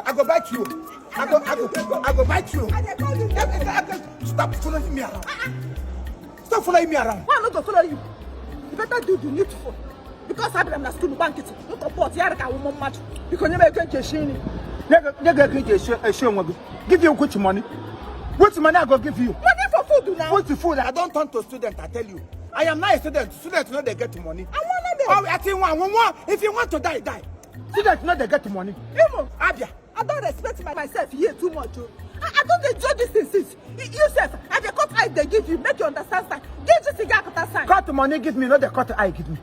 I go bite you. I go bite you. Stop following me around. Stop following me around. Why not to follow you? You better do the needful. Because I am na school bank it. Look up what here ka woman match. Because you make a shiny. Give you which money? Which money I go give you? Money for food now. What's the food? I don't turn to student, I tell you. I am not a student. Students know they get money. I want to be. I think one. If you want to die, die. Students know they get money. Imo, Abia. I don't respect myself here too much. I don't enjoy these things. You say, I the cut eye they give you, make you understand that. Give you cigar cut sign. Cut money, give me, not the cut eye, give me.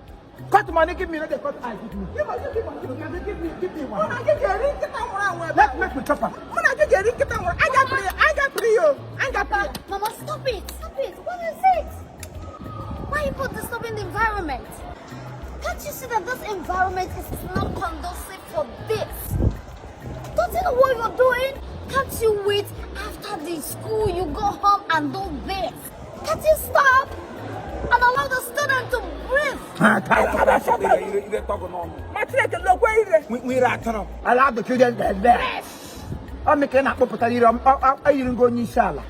Cut money, give me, not the cut eye, give me. You must give me. Give me one. When I give you a ring, get on. Let's make me chopper. When I give you a ring, get on. I got three. Mama, stop it. What is it? Why you put this stuff in the environment? Can't you see that this environment is not conducive for this? Don't you know what you're doing? Can't you wait after the school you go home and do this? Can't you stop and allow the student to breathe? Allow the children to rest. I'm making a property. I didn't go inshallah.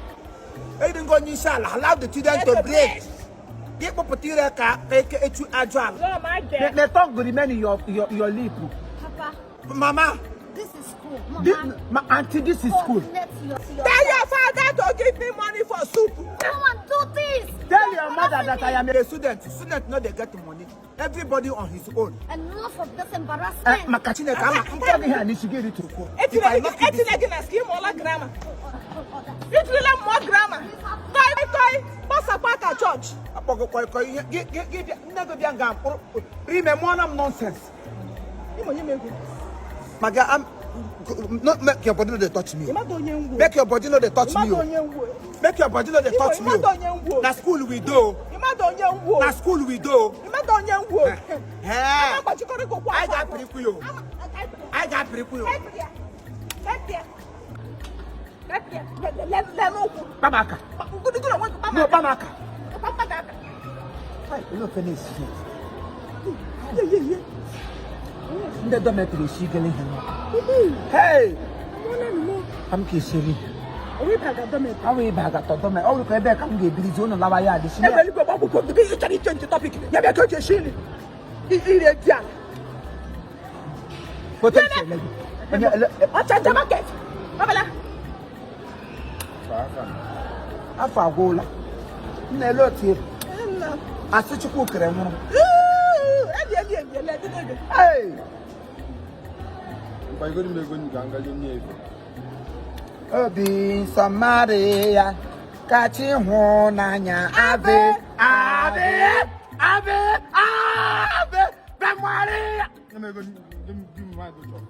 Allow the children to breathe. Get property. The tongue will remain in your lip. Papa. Mama. This is school. Mama. Auntie, this is school. Tell your father to give me money for soup. Come on, do this. Tell your mother that I am a student. Students know they get money. Everybody on his own. Enough of this embarrassment. Makachine, I'm coming here and you should get it to court. It's like a scheme or like grammar. It's really more grammar. Pass apart at church. Remember nonsense. Maga, not make your body know they touch me. Make your body know they touch me. Make your body know they touch me. Na school we do. Na school we do. I got pretty for you. I got pretty for you. Bamaka. No, Bamaka. You don't finish yet. The dormitory is getting him. Hey! I'm kissing. We back at them. How we back at them? Oh, look at that. I'm getting his own lavaya. This is never go back to be a change topic. Never go to Shilly. He is young. Potentially. What's at the market? Afagola. Neloti. I such a cooker. Hey! Obi Samaria, catching horn anya ave, Maria. Let me give me my good job.